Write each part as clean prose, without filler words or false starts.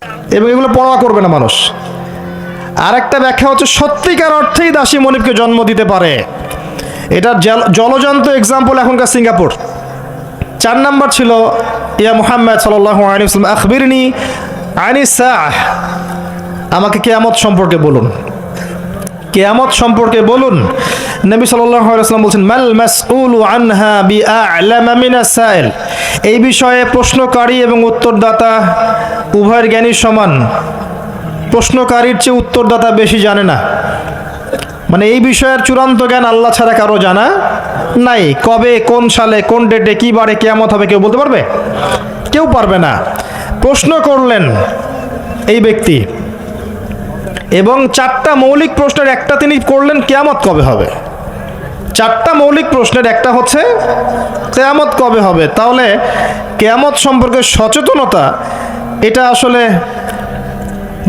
এবং এগুলো পরোয়া করবে না মানুষ। আর একটা ব্যাখ্যা হচ্ছে সত্যিকার অর্থেই দাসী মনিবকে জন্ম দিতে পারে। এটার জলজান্ত এক্সাম্পল এখনকার সিঙ্গাপুর। 4 নাম্বার ছিল ইয়া মুহাম্মদ সাল্লাল্লাহু আলাইহি ওয়াসাল্লাম আখবিরনি আনিস সাআহ, আমাকে কিয়ামত সম্পর্কে বলুন, কিয়ামত সম্পর্কে বলুন। নবী সাল্লাল্লাহু আলাইহি ওয়াসাল্লাম বলছেন মাল মাসউলু আনহা বিআ'লামা মিনাস সাইল, এই বিষয়ে প্রশ্নকারী এবং উত্তরদাতা উভয়ের জ্ঞানী সমান, প্রশ্নকারীর চেয়ে উত্তরদাতা বেশি জানে না। মানে এই বিষয়ের চূড়ান্ত জ্ঞান আল্লাহ ছাড়া কারো জানা নাই। কবে, কোন সালে, কোন ডেটে, কি বারে কিয়ামত হবে কেউ বলতে পারবে? কেউ পারবে না। প্রশ্ন করলেন এই ব্যক্তি এবং 4টা মৌলিক প্রশ্নের একটা তিনি করলেন কিয়ামত কবে হবে। 4টা মৌলিক প্রশ্নের একটা হচ্ছে কিয়ামত কবে হবে। তাহলে কিয়ামত সম্পর্কে সচেতনতা এটা আসলে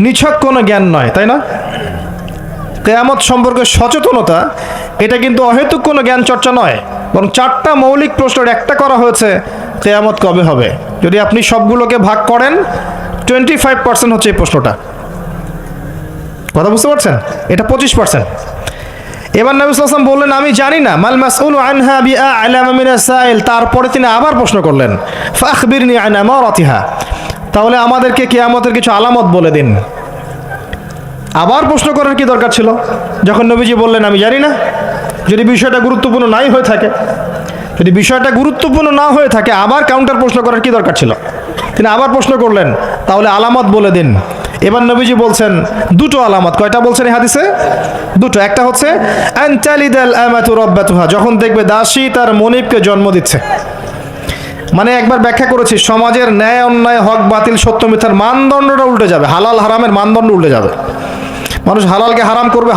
নিছক কোনো জ্ঞান নয়, তাই না? কিয়ামত সম্পর্কে সচেতনতা এটা কিন্তু অহেতুক কোনো জ্ঞান চর্চা নয়, বরং 4টা মৌলিক প্রশ্নের একটা করা হয়েছে কিয়ামত কবে হবে। যদি আপনি সবগুলোকে ভাগ করেন 25% হচ্ছে এই প্রশ্নটা। কথা বুঝতে পারছেন? এটা 25%। এবার নবী সাল্লাল্লাহু আলাইহি ওয়াসাল্লাম বললেন আমি জানি না, মাল মাসউলু আনহা বিআ'লামা মিনাস সাইল। তারপরে তিনি আবার প্রশ্ন করলেন ফাখবিরনি আন আমারাতিহা, তাহলে আমাদেরকে কিয়ামতের কিছু আলামত বলে দিন। আবার প্রশ্ন করার কি দরকার ছিল যখন নবীজি বললেন আমি জানি না? যদি বিষয়টা গুরুত্বপূর্ণ নাই হয়ে থাকে, যদি বিষয়টা গুরুত্বপূর্ণ না হয়ে থাকে আবার কাউন্টার প্রশ্ন করার কি দরকার ছিল? তিনি আবার প্রশ্ন করলেন তাহলে আলামত বলে দিন। এবার নবীজি বলছেন 2টো আলামত। কয়টা বলছেন এই হাদিসে? 2টো। একটা হচ্ছে আনতালিদাল আমাতু রাব্বাতুহা, যখন দেখবে দাসী তার মনিবকে জন্ম দিচ্ছে। মানে একবার ব্যাখ্যা করেছি, সমাজের ন্যায় অন্যায়, হক বাতিল, সত্য মিথ্যার মানদণ্ডটা উল্টে যাবে, হালাল হারামের মানদণ্ড উল্টে যাবে। মানুষ হালালকে হারাম করবে,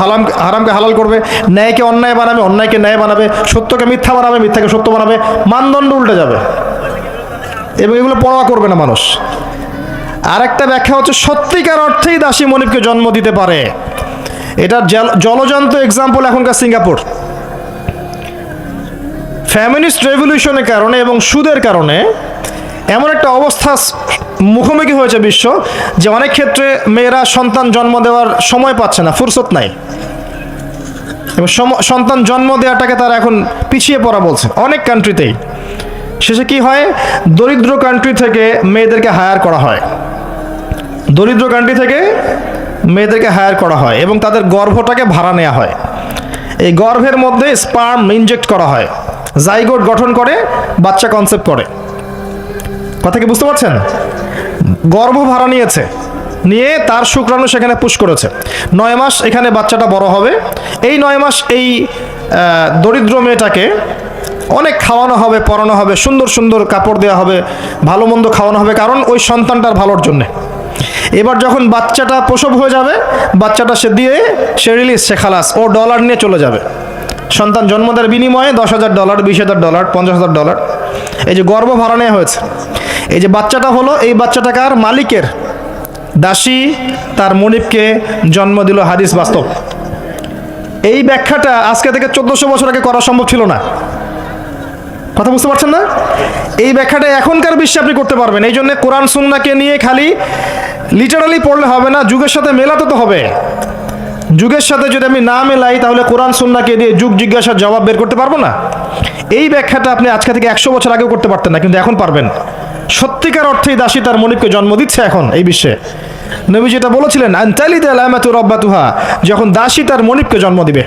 হারামকে হালাল করবে, ন্যায়কে অন্যায় বানাবে, অন্যায়কে ন্যায় বানাবে, সত্যকে মিথ্যা বানাবে, মিথ্যাকে সত্য বানাবে, মানদণ্ড উল্টে যাবে এবং এগুলো পরোয়া করবে না মানুষ। আর একটা ব্যাখ্যা হচ্ছে সত্যিকার অর্থেই দাসী মনিবকে জন্ম দিতে পারে। এটার জলজান্ত এক্সাম্পল এখনকার সিঙ্গাপুর। ফ্যামিনিস্ট রেভলিউশনের কারণে এবং সুদের কারণে এমন একটা অবস্থা মুখোমুখি হয়েছে বিশ্ব যে অনেক ক্ষেত্রে মেয়েরা সন্তান জন্ম দেওয়ার সময় পাচ্ছে না, ফুরসত নাই, এবং সন্তান জন্ম দেওয়াটাকে তারা এখন পিছিয়ে পড়া বলছে অনেক কান্ট্রিতেই। শেষে কি হয়, দরিদ্র কান্ট্রি থেকে মেয়েদেরকে হায়ার করা হয়, দরিদ্র কান্ট্রি থেকে মেয়েদেরকে হায়ার করা হয় এবং তাদের গর্ভটাকে ভাড়া নেওয়া হয়। এই গর্ভের মধ্যে স্পার্ম ইনজেক্ট করা হয়, জাইগোট গঠন করে, বাচ্চা কনসেপ্ট করে। কথা কি বুঝতে পারছেন? গর্ভ ভাড়া নিয়েছে, নিয়ে তার শুক্রাণু সেখানে পুশ করেছে। 9 মাস এখানে বাচ্চাটা বড় হবে। এই 9 মাস এই দরিদ্র মেয়েটাকে অনেক খাওয়ানো হবে, পরানো হবে, সুন্দর সুন্দর কাপড় দেওয়া হবে, ভালো মন্দ খাওয়ানো হবে, কারণ ওই সন্তানটার ভালোর জন্যে। এবার যখন বাচ্চাটা প্রসব হয়ে যাবে, বাচ্চাটা সে রিলিজ, সে খালাস, ও ডলার নিয়ে চলে যাবে। সন্তান জন্ম দেওয়ার বিনিময়ে $10,000, $20,000, $50,000, এই যে গর্ভ ভাড়া নেওয়া হয়েছে। এই যে বাচ্চাটা হলো, এই বাচ্চাটা কার? মালিকের। দাসী তার মনিবকে জন্ম দিল, হাদিস বাস্তব। এই ব্যাখ্যাটা আজকে থেকে 1400 বছর আগে করা সম্ভব ছিল না। কথা বুঝতে পারছেন না? এই ব্যাখ্যাটা এখনকার বিশ্বে আপনি করতে পারবেন। এই জন্য কোরআন সুন্নাহকে নিয়ে খালি লিটারালি পড়লে হবে না, যুগের সাথে মেলাতে তো হবে। যুগের সাথে যদি আমি না মেলাই তাহলে কোরআন সুন্নাহকে দিয়ে যুগ জিজ্ঞাসার জবাব বের করতে পারবো না। এই ব্যাখ্যাটা আপনি আজকে থেকে 100 বছর আগেও করতে পারতেন না, কিন্তু এখন পারবেন। সত্যিকার অর্থেই দাসী তার মনিবকে জন্ম দিচ্ছে এখন এই বিশ্বে। নবী যেটা বলেছিলেন আনতালিদাল আমাতু রাব্বাতুহা, যখন দাসী তার মনিবকে জন্ম দিবে।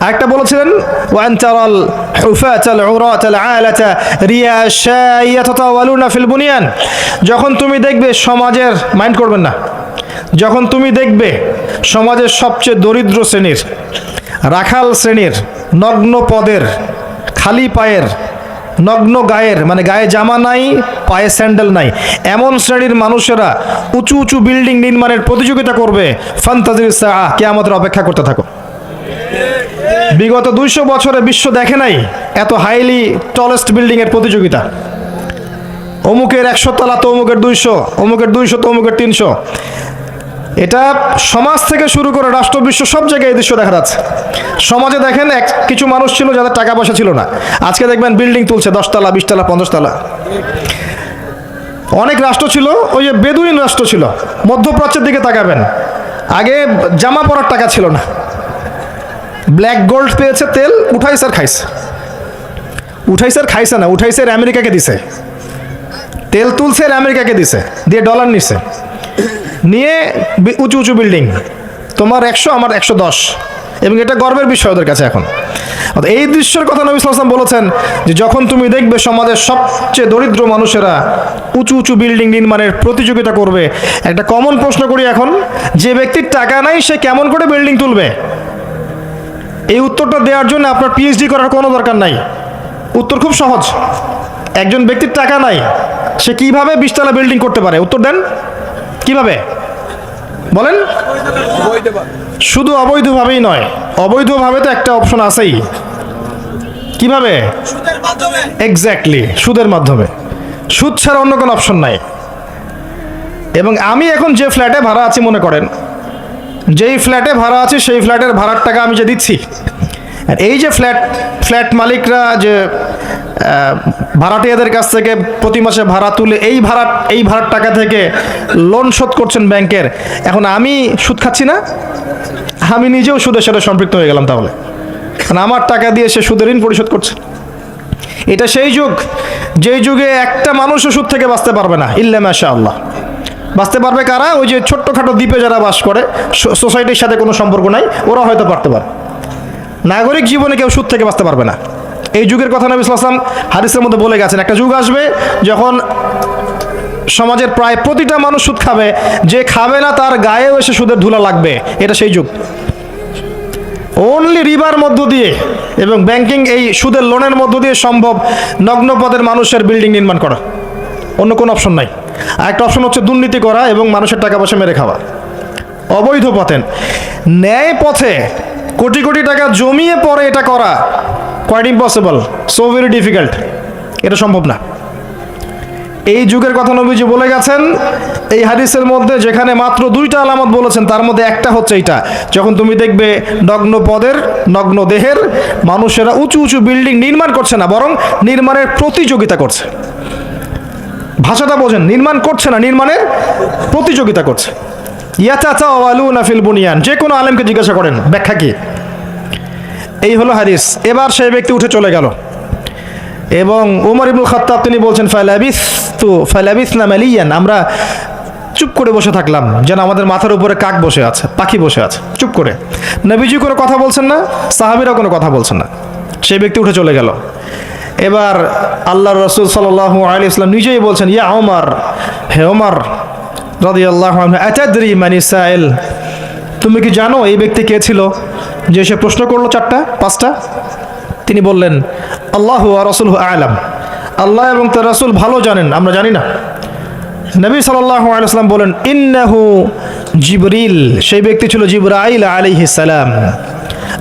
আরেকটা বলেছিলেন ওয়ান তারাল হুফাতাল উরাতাল আলাতা রিয়াশা ইয়াতাতাওয়ালুনা ফিল বুনিয়ান, যখন তুমি দেখবে সমাজের, মাইন্ড করবেন না, যখন তুমি দেখবে সমাজের সবচেয়ে দরিদ্র শ্রেণীর, রাখাল শ্রেণীর, নগ্ন পদের, খালি পায়ের, নগ্ন গায়ের, মানে গায়ে জামা নাই, পায়ে স্যান্ডেল নাই, এমন শ্রেণীর মানুষেরা উঁচু উঁচু বিল্ডিং নির্মাণের প্রতিযোগিতা করবে, ফান্তাজির সাআহ, কিয়ামতের অপেক্ষা করতে থাকো। বিগত 200 বছরে বিশ্ব দেখে নাই এত হাইলি টলেস্ট বিল্ডিং এর প্রতিযোগিতা। অমুকের 100 তলা তো অমুকের 200, অমুকের 200 তো অমুকের 300। এটা সমাজ থেকে শুরু করে রাষ্ট্র, বিশ্ব সব জায়গায় এই দৃশ্য দেখা যাচ্ছে। সমাজে দেখেন কিছু মানুষ ছিল যাদের টাকা পয়সা ছিল না, আজকে দেখবেন বিল্ডিং তুলছে 10 তলা, 20 তলা, 50 তলা। অনেক রাষ্ট্র ছিল, ওই যে বেদুইন রাষ্ট্র ছিল, মধ্যপ্রাচ্যের দিকে তাকাবেন, আগে জামা পরার টাকা ছিল না, ব্ল্যাক গোল্ড পেয়েছে, তেল উঠাইছে আর খাইছে, উঠাইছে আর খাইছে না, উঠাইছে আর আমেরিকাকে দিছে, তেল তুলছে আর আমেরিকাকে দিছে, দিয়ে ডলার নিছে, নিয়ে উঁচু উঁচু বিল্ডিং, তোমার 100 আমার 110, এবং এটা গর্বের বিষয় ওদের কাছে এখন। এই দৃশ্যের কথা নবী সাল্লাল্লাহু আলাইহি ওয়াসাল্লাম বলেছেন যে যখন তুমি দেখবে সমাজের সবচেয়ে দরিদ্র মানুষেরা উঁচু উঁচু বিল্ডিং নির্মাণের প্রতিযোগিতা করবে, একটা কমন প্রশ্ন করি এখন, যে ব্যক্তির টাকা নাই সে কেমন করে বিল্ডিং তুলবে? এই উত্তরটা দেওয়ার জন্য আপনার পিএইচডি করার কোনো দরকার নাই, উত্তর খুব সহজ। একজন ব্যক্তির টাকা নাই, সে কিভাবে 20 তলা বিল্ডিং করতে পারে? উত্তর দেন, কিভাবে বলেন? শুধু অবৈধভাবেই নয়, অবৈধভাবে তো একটা অপশন আছেই। কিভাবে? এক্স্যাক্টলি, সুদের মাধ্যমে। সুদ ছাড়া অন্য কোনো অপশন নাই। এবং আমি এখন যে ফ্ল্যাটে ভাড়া আছি, মনে করেন যেই ফ্ল্যাটে ভাড়া আছি সেই ফ্ল্যাটের ভাড়ার টাকা আমি যে দিচ্ছি, আর এই যে ফ্ল্যাট মালিকরা যে ভাড়াটিয়াদের কাছ থেকে প্রতি মাসে ভাড়া তুলে এই ভাড়ার টাকা থেকে লোন শোধ করছেন ব্যাংকের, এখন আমি সুদ খাচ্ছি না? আমি নিজেও সুদের সাথে সম্পৃক্ত হয়ে গেলাম তাহলে, কারণ আমার টাকা দিয়ে সে সুদের ঋণ পরিশোধ করছে। এটা সেই যুগ, যেই যুগে একটা মানুষও সুদ থেকে বাঁচতে পারবে না, ইল্লা মাশাআল্লাহ। বাঁচতে পারবে কারা? ওই যে ছোট্টখাটো দ্বীপে যারা বাস করে, সোসাইটির সাথে কোনো সম্পর্ক নাই, ওরা হয়তো পারতে পারে। নাগরিক জীবনে কেউ সুদ থেকে বাঁচতে পারবে না। এই যুগের কথা নবী সাল্লাল্লাহু আলাইহি ওয়াসাল্লাম হাদিসের মধ্যে বলে গেছেন, একটা যুগ আসবে যখন সমাজের প্রায় প্রতিটা মানুষ সুদ খাবে, যে খাবে না তার গায়েও এসে সুদের ধুলা লাগবে। এটা সেই যুগ। অনলি রিবার মধ্য দিয়ে এবং ব্যাংকিং এই সুদের লোনের মধ্য দিয়ে সম্ভব নগ্ন পদের মানুষের বিল্ডিং নির্মাণ করা, অন্য কোনো অপশন নাই। আর একটা অপশন হচ্ছে দুর্নীতি করা এবং মানুষের টাকা পয়সা মেরে খাওয়া, অবৈধ পথে। ন্যায় পথে কোটি কোটি টাকা জমিয়ে পরে এটা করা quite impossible, so very difficult, এটা সম্ভব না। এই যুগের কথা নবীজি বলে গেছেন এই হাদিসের মধ্যে, যেখানে মাত্র 2টা আলামত বলেছেন, তার মধ্যে একটা হচ্ছে এইটা, যখন তুমি দেখবে নগ্ন পদের নগ্ন দেহের মানুষেরা উঁচু উঁচু বিল্ডিং নির্মাণ করছে না, বরং নির্মাণের প্রতিযোগিতা করছে। ভাষাটা বোঝেন, নির্মাণ করছে না, নির্মাণের প্রতিযোগিতা করছে। ইয়াতাতাওয়ালুনা ফিল বুনিয়ান, যে কোনো আলেমকে জিজ্ঞাসা করেন ব্যাখ্যা কি। এই হলো হাদিস। এবার সেই ব্যক্তি উঠে চলে গেল এবং ওমর ইবনুল খাত্তাব তিনি বলছেন, ফালাবিসনা মালিয়ান, আমরা চুপ করে বসে থাকলাম, যেন আমাদের মাথার উপরে কাক বসে আছে, পাখি বসে আছে, চুপ করে। নবীজি কোনো কথা বলছেন না, সাহাবীরা কোনো কথা বলছেন না। সেই ব্যক্তি উঠে চলে গেল। এবার আল্লাহর রাসূল সাল্লাল্লাহু আলাইহি ওয়াসাল্লাম নিজেই বলছেন, ইয়া ওমর, হে ওমর রাদিয়াল্লাহু আনহু, আতাদরি মানি সাইল, তুমি কি জানো এই ব্যক্তি কে ছিল যে সে প্রশ্ন করলো 4টা 5টা? তিনি বললেন, আল্লাহু ওয়া রাসূলুহু আ'লাম, আল্লাহ এবং তার রাসূল ভালো জানেন, আমরা জানি না। নবী সাল্লাল্লাহু আলাইহি ওয়াসাল্লাম বলেন, ইন্নাহু জিবরিল, সেই ব্যক্তি ছিল জিবরাইল আলাইহিস সালাম,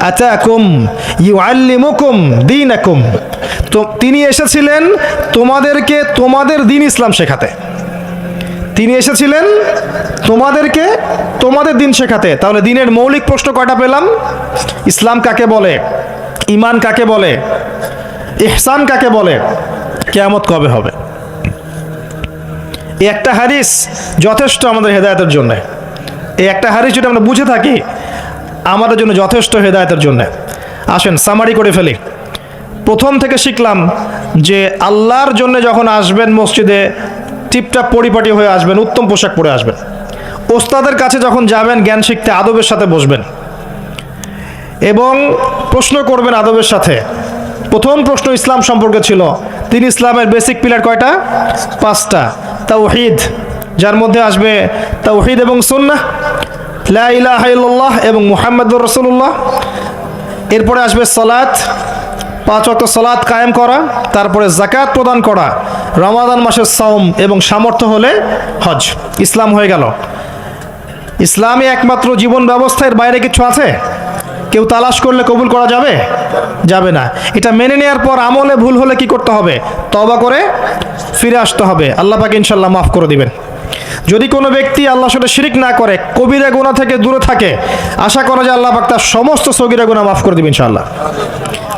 আতাকুম ইউআল্লিমুকুম দীনাকুম, তো তিনি এসেছিলেন তোমাদেরকে তোমাদের দ্বীন ইসলাম শেখাতে। তিনি এসেছিলেন তোমাদেরকে তোমাদের দ্বীন শেখাতে। তাহলে দ্বীনের মৌলিক প্রশ্ন কয়টা পেলাম? ইসলাম কাকে বলে, ঈমান কাকে বলে, ইহসান কাকে বলে, কিয়ামত কবে হবে। এই একটা হাদিস যথেষ্ট আমাদের হেদায়েতের জন্য। এই একটা হাদিস যদি আমরা বুঝে থাকি, আমাদের জন্য যথেষ্ট হেদায়েতের জন্য। আসেন সামারি করে ফেলি। প্রথম থেকে শিখলাম যে আল্লাহর জন্য যখন আসবেন মসজিদে, টিপটাপ পরিপাটি হয়ে আসবেন, উত্তম পোশাক পরে আসবেন। ওস্তাদের কাছে যখন যাবেন জ্ঞান শিখতে, আদবের সাথে বসবেন এবং প্রশ্ন করবেন আদবের সাথে। প্রথম প্রশ্ন ইসলাম সম্পর্কে ছিল। তিনি ইসলামের বেসিক পিলার কয়টা? 5টা। তাওহীদ, যার মধ্যে আসবে তাওহীদ এবং সুন্নাহ, লা ইলাহা ইল্লাল্লাহ এবং মুহাম্মাদুর রাসূলুল্লাহ। এরপরে আসবে সালাত, 5 ওয়াক্ত সালাত কায়েম করা, তারপরে যাকাত প্রদান করা, রমাদান মাসের সাওম এবং সামর্থ্য হলে হজ। ইসলাম হয়ে গেল। ইসলামই একমাত্র জীবন ব্যবস্থা, এর বাইরে কিছু আছে? কেউ তালাশ করলে কবুল করা যাবে? যাবে না। এটা মেনে নেওয়ার পর আমলে ভুল হলে কি করতে হবে? তওবা করে ফিরে আসতে হবে। আল্লাহ পাক ইনশাআল্লাহ মাফ করে দিবেন। যদি কোনো ব্যক্তি আল্লাহর সাথে শিরিক না করে, কবিরা গুনাহ থেকে দূরে থাকে, আশা করা যায় আল্লাহ পাক তার সমস্ত সগীরা গুনাহ মাফ করে দিবেন ইনশাআল্লাহ।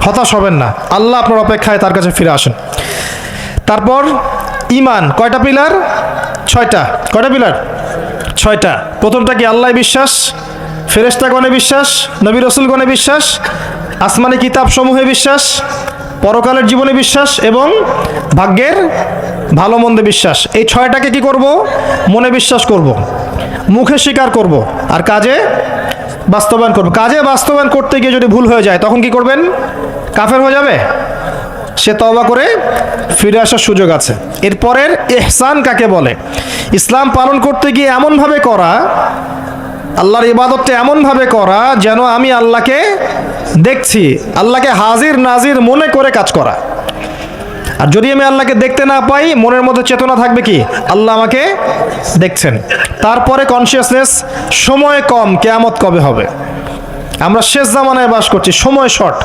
হতাশ হবেন না, আল্লাহ আপনার অপেক্ষায় তার কাছে ফিরে আসেন। তারপর ঈমান কয়টা পিলার? 6টা। কয়টা পিলার? 6টা। প্রথমটা কি? আল্লাহ বিশ্বাস, ফেরেশতাগণে বিশ্বাস, নবী রাসূলগণে বিশ্বাস, আসমানি কিতাব সমূহে বিশ্বাস, পরকালের জীবনে বিশ্বাস এবং ভাগ্যের ভালো মন্দে বিশ্বাস। এই 6টাকে কি করব? মনে বিশ্বাস করব, মুখে স্বীকার করব, আর কাজে বাস্তবায়ন করব। কাজে বাস্তবায়ন করতে গিয়ে যদি ভুল হয়ে যায় তখন কি করবেন? কাফের হয়ে যাবে? সে তওবা করে ফিরে আসার সুযোগ আছে। এরপরের ইহসান কাকে বলে? ইসলাম পালন করতে গিয়ে এমনভাবে করা, আল্লাহর ইবাদতটা এমনভাবে করা যেন আমি আল্লাহকে দেখছি, আল্লাহকে হাজির নাজির মনে করে কাজ করা। আর যদি আমি আল্লাহকে দেখতে না পাই, মনের মধ্যে চেতনা থাকবে কি? আল্লাহ আমাকে দেখছেন। তারপরে কনসিয়াসনেস, সময় কম, কিয়ামত কবে হবে। আমরা শেষ জামানায় বাস করছি, সময় শর্ট।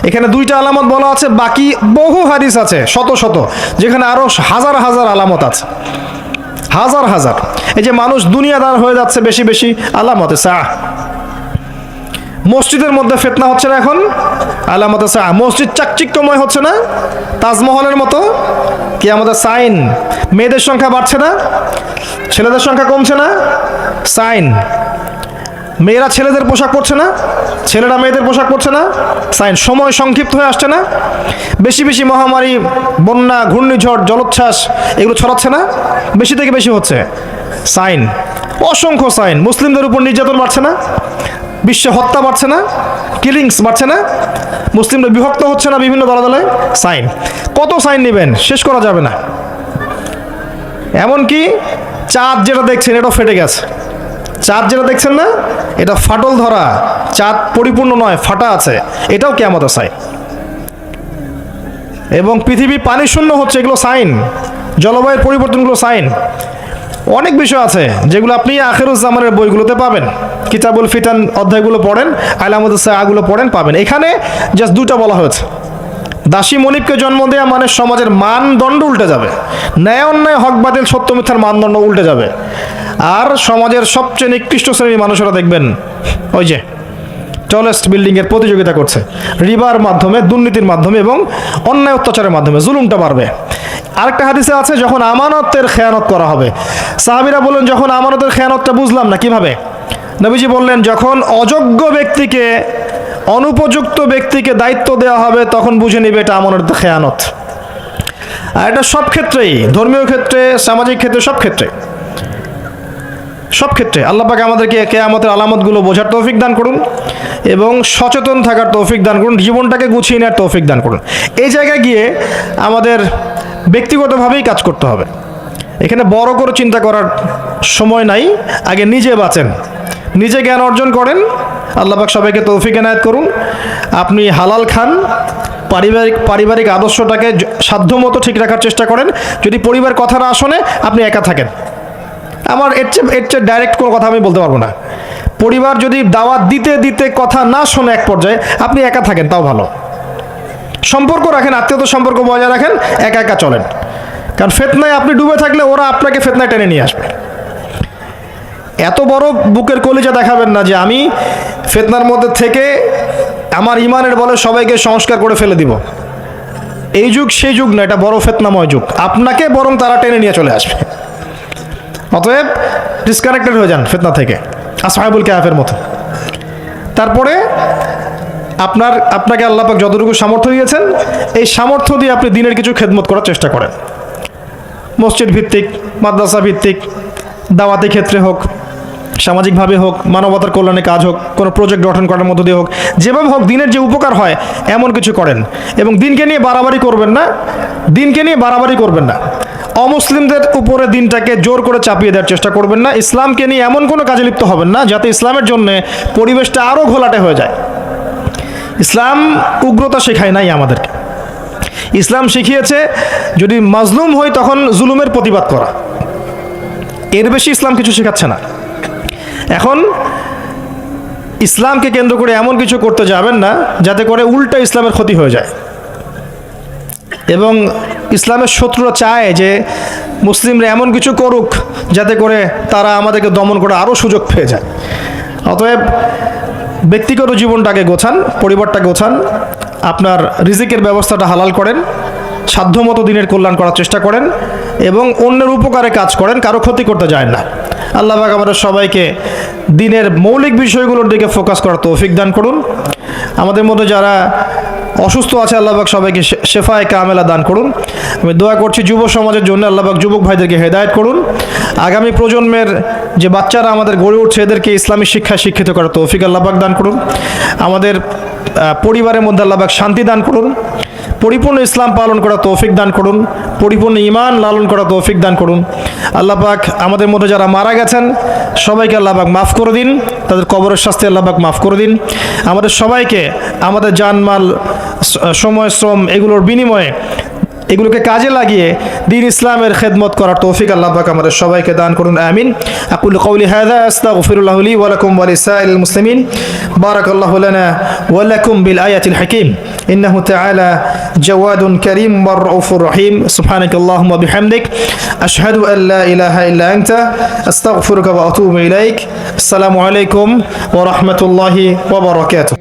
এখানে 2টা আলামত বলা আছে, বাকি বহু হাদিস আছে শত শত, যেখানে আরো হাজার হাজার আলামত আছে, হাজার হাজার। এই যে মানুষ দুনিয়াদার হয়ে যাচ্ছে বেশি বেশি, আলামতে সা। মসজিদের মধ্যে ফিতনা হচ্ছে না এখন, আলামতে সা। মসজিদ চাকচিক্যময় হচ্ছে না তাজমহলের মতো, কি আমাদের সাইন। মেয়েদের সংখ্যা বাড়ছে না, ছেলেদের সংখ্যা কমছে না, সাইন। মেয়েরা ছেলেদের পোশাক পরছে না, ছেলেরা মেয়েদের পোশাক পরছে না, সাইন। সময় সংক্ষিপ্ত হয়ে আসছে না, বেশি বেশি মহামারী, বন্যা, ঘূর্ণিঝড়, জলোচ্ছ্বাস এগুলো ছড়াচ্ছে না, বেশি থেকে বেশি হচ্ছে, সাইন। অসংখ্য সাইন। মুসলিমদের উপর নির্যাতন বাড়ছে না, বিশ্বে হত্যা বাড়ছে না, কিলিংস বাড়ছে না, মুসলিমরা বিভক্ত হচ্ছে না বিভিন্ন দলে দলে, সাইন। কত সাইন নেবেন? শেষ করা যাবে না। এমনকি চাঁদ যেটা দেখছেন এটাও ফেটে গেছে। চাঁদ যেটা দেখছেন না, এটা ফাটল ধরা, চাঁদ পরিপূর্ণ নয়, ফাটা আছে, এটাও কিয়ামতের সাইন। এবং পৃথিবী পানি শূন্য হচ্ছে, এগুলো সাইন। জলবায়ুর পরিবর্তনগুলো সাইন। অনেক বিষয় আছে যেগুলো আপনি আখিরুজ্জামানের বইগুলোতে পাবেন। কিতাবুল ফিতান অধ্যায়গুলো পড়েন, আলামতুস সাআগুলো পড়েন, পাবেন। এখানে জাস্ট 2টা বলা হয়েছে। দাসী মনিবকে জন্ম দেওয়া মানে সমাজের মানদণ্ড উল্টে যাবে, ন্যায় অন্যায়, হক বাতিল, সত্য মিথ্যার মানদণ্ড উল্টে যাবে। আর সমাজের সবচেয়ে নিকৃষ্ট শ্রেণীর মানুষেরা দেখবেন ওই যে টলেস্ট বিল্ডিংয়ের প্রতিযোগিতা করছে, রিবার মাধ্যমে, দুর্নীতির মাধ্যমে এবং অন্যায় অত্যাচারের মাধ্যমে জুলুমটা বাড়বে। আরেকটা হাদিসে আছে, যখন আমানতের খেয়ানত করা হবে, সাহাবীরা বললেন যখন আমানতের খেয়ানতটা বুঝলাম না কিভাবে। নবীজি বললেন যখন অযোগ্য ব্যক্তিকে, অনুপযুক্ত ব্যক্তিকে দায়িত্ব দেওয়া হবে তখন বুঝে নিবে এটা আমানতের খেয়ানত। আর এটা সব ক্ষেত্রেই, ধর্মীয় ক্ষেত্রে, সামাজিক ক্ষেত্রে, সব ক্ষেত্রে, সব ক্ষেত্রে। আল্লাহ পাক আমাদেরকে কিয়ামতের আলামতগুলো বোঝার তৌফিক দান করুন এবং সচেতন থাকার তৌফিক দান করুন, জীবনটাকে গুছিয়ে নেওয়ার তৌফিক দান করুন। এই জায়গায় গিয়ে আমাদের ব্যক্তিগতভাবেই কাজ করতে হবে। এখানে বড় করে চিন্তা করার সময় নাই, আগে নিজে বাঁচেন, নিজে জ্ঞান অর্জন করেন। আল্লাহ পাক সবাইকে তৌফিক এনায়েত করুন। আপনি হালাল খান, পারিবারিক আদর্শটাকে সাধ্যমতো ঠিক রাখার চেষ্টা করেন। যদি পরিবার কথা না শোনে, আপনি একা থাকেন। আমার এর চেয়ে ডাইরেক্ট কোনো কথা আমি বলতে পারবো না। পরিবার যদি দাওয়াত দিতে দিতে কথা না শোনে এক পর্যায়ে, আপনি একা থাকেন, তাও ভালো। সম্পর্ক রাখেন, আত্মীয়তার সম্পর্ক বজায় রাখেন, একা একা চলেন। কারণ ফিতনায় আপনি ডুবে থাকলে ওরা আপনাকে ফিতনায় টেনে নিয়ে আসবে। এত বড় বুকের কলিজা দেখাবেন না যে আমি ফিতনার মধ্যে থেকে আমার ইমানের বলে সবাইকে সংস্কার করে ফেলে দিব। এই যুগ সেই যুগ না, এটা বড় ফিতনাময় যুগ। আপনাকে বরং তারা টেনে নিয়ে চলে আসবে। অতএব ডিসকানেক্টেড হয়ে যান ফিতনা থেকে, আসহাবুল কাহফের মতো। তারপরে আপনাকে আল্লাহ পাক যতটুকু সামর্থ্য দিয়েছেন, এই সামর্থ্য দিয়ে আপনি দিনের কিছু খেদমত করার চেষ্টা করেন। মসজিদ ভিত্তিক, মাদ্রাসা ভিত্তিক, দাওয়াতি ক্ষেত্রে হোক, সামাজিকভাবে হোক, মানবতার কল্যাণে কাজ হোক, কোনো প্রজেক্ট গঠন করার মধ্য দিয়ে হোক, যেভাবে হোক দিনের যে উপকার হয় এমন কিছু করেন। এবং দিনকে নিয়ে বাড়াবাড়ি করবেন না, দিনকে নিয়ে বাড়াবাড়ি করবেন না। অমুসলিমদের উপরে দিনটাকে জোর করে চাপিয়ে দেওয়ার চেষ্টা করবেন না। ইসলামকে নিয়ে এমন কোনো কাজে লিপ্ত হবেন না যাতে ইসলামের জন্য পরিবেশটা আরও ঘোলাটে হয়ে যায়। ইসলাম উগ্রতা শেখায় নাই আমাদেরকে। ইসলাম শিখিয়েছে যদি মাজলুম হই তখন জুলুমের প্রতিবাদ করা, এর বেশি ইসলাম কিছু শেখাচ্ছে না। এখন ইসলামকে কেন্দ্র করে এমন কিছু করতে যাবেন না যাতে করে উল্টা ইসলামের ক্ষতি হয়ে যায়। এবং ইসলামের শত্রুরা চায় যে মুসলিমরা এমন কিছু করুক যাতে করে তারা আমাদেরকে দমন করে আরও সুযোগ পেয়ে যায়। অতএব ব্যক্তিগত জীবনটাকে গোছান, পরিবারটাকে গোছান, আপনার রিজিকের ব্যবস্থাটা হালাল করেন, সাধ্যমতো দিনের কল্যাণ করার চেষ্টা করেন, এবং অন্যের উপকারে কাজ করেন, কারো ক্ষতি করতে যায় না। আল্লাহ পাক আমাদের সবাইকে দিনের মৌলিক বিষয়গুলোর দিকে ফোকাস করার তৌফিক দান করুন। আমাদের মধ্যে যারা অসুস্থ আছে আল্লাহ পাক সবাইকে শেফায়ে কামেলা দান করুন। আমি দোয়া করছি যুব সমাজের জন্য, আল্লাহ পাক যুবক ভাইদেরকে হেদায়েত করুন। আগামী প্রজন্মের যে বাচ্চারা আমাদের গড়ে উঠছে এদেরকে ইসলামী শিক্ষায় শিক্ষিত করার তৌফিক আল্লাহ পাক দান করুন। আমাদের পরিবারের মধ্যে আল্লাহ পাক শান্তি দান করুন। পরিপূর্ণ ইসলাম পালন করা তৌফিক দান করুন। পরিপূর্ণ ঈমান লালন করা তৌফিক দান করুন। আল্লাহ পাক আমাদের মধ্যে যারা মারা গেছেন সবাইকে আল্লাহ পাক মাফ করে দিন, তাদের কবরের শাস্তি আল্লাহ পাক মাফ করে দিন। আমাদের সবাইকে আমাদের জানমাল, সময়, শ্রম এগুলোর বিনিময়ে এগুলোকে কাজে লাগিয়ে দ্বীন ইসলামের খেদমত করার তৌফিক আল্লাহ পাক আমাদের সবাইকে দান করুন। আমিন। আকুলু কওলি হাযা আস্তাগফিরুল্লাহ লি ওয়া লাকুম ওয়া লিসাইরিল মুসলিমিন। বারাকাল্লাহু লানা ওয়া লাকুম বিল আয়াতিল হাকীম। ইন্নাহু তাআলা জাওয়াদুন কারীম ওয়া রাউফুর রহিম। সুবহানাকাল্লাহুম্মা ওয়া বিহামদিক আশহাদু আন লা ইলাহা ইল্লা আনতা আস্তাগফিরুকা ওয়া আতুবু ইলাইক। আসসালামু আলাইকুম ওয়া রাহমাতুল্লাহি ওয়া বারাকাতুহু।